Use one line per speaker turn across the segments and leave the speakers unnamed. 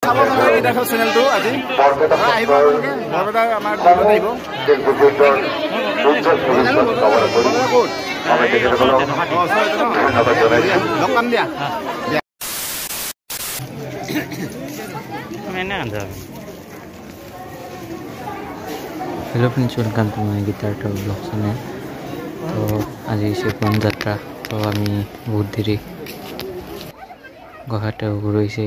Kritartha channel to আজি Barpeta আমাৰ দলত আহিব আমি তেখেতসকলক ধন্যবাদ জনাইছো লগ পাম দিয়া
Hello friends, welcome to my Kritartha vlog channel. So আজি সেপন যাত্ৰা তো আমি বহুত দেৰি গহাতে ঘুৰাইছে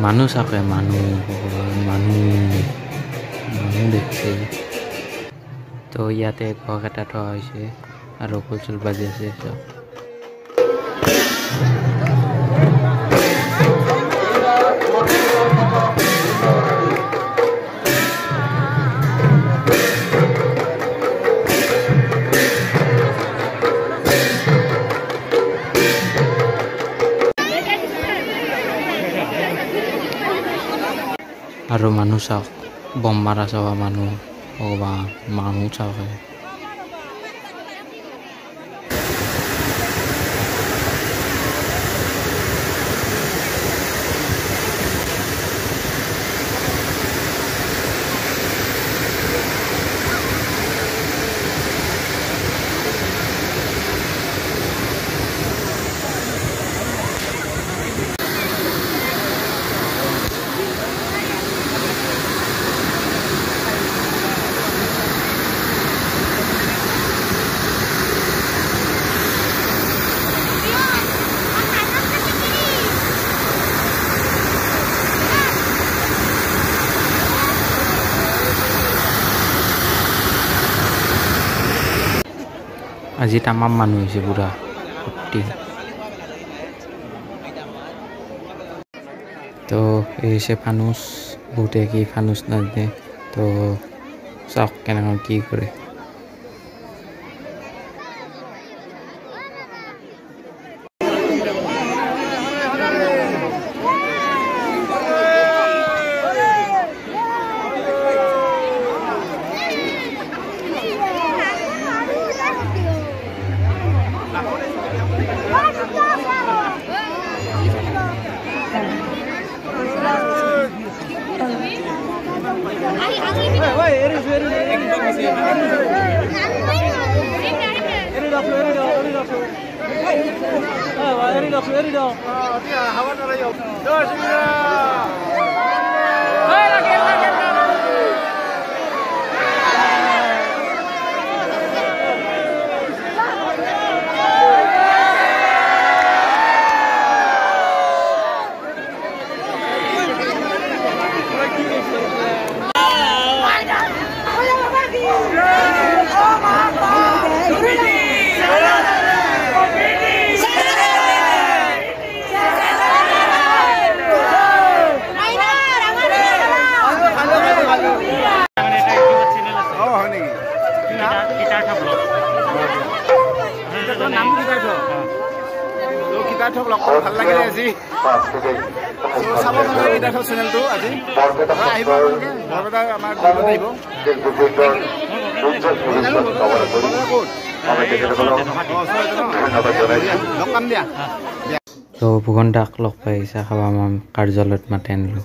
মানুহ চাকে মানুহ দেখছে তো ইয়াতে ঘৰ এটা থোৱা হৈছে আৰু কুলচুল বাজি আছে চব আৰু মানুহ চাওক বম মাৰা চাৱা মানুহ ভগৱান মানুহ চাওক আজি তামাম মানুহ হৈছে পুৰা ভৰ্তি তো এই হৈছে ফানুচ বহুতে কি ফানুচ নাজানে তো চাওক কেনেকৈ কি কৰে
Kritartha vlog ভাল লাগিলে আজি চাব মানে Kritartha channel to আজি আহিব Barpeta আমাৰ দলত আহিব আমি তেখেতসকলক ধন্যবাদ জনাইছো লগ পাম দিয়া
তো Bhukhan দাক লগ পাই চাহ খাবা মই কাৰ্যালয়ত মাতি আনিলো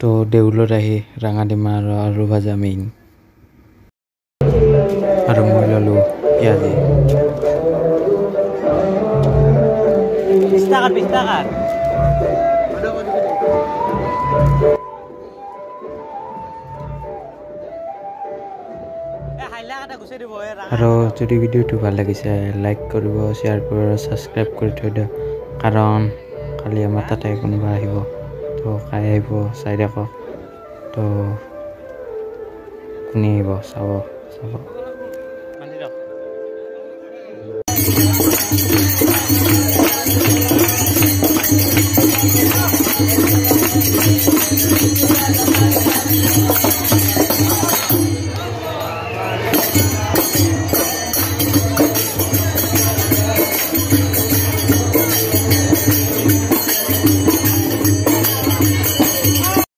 তো দেউলত আহি ৰাঙাডিমা আৰু ভাজা মেইন আৰু মই ললো পিঁয়াজি আৰু যদি ভিডিঅ'টো ভাল লাগিছে লাইক কৰিব শ্বেয়াৰ কৰিব ছাবস্ক্ৰাইব কৰি থৈ দিয়ক কাৰণ কালি আমাৰ তাতে কোনোবা আহিব তো খাই আহিব চাই দেখক তো কোনে আহিব চাব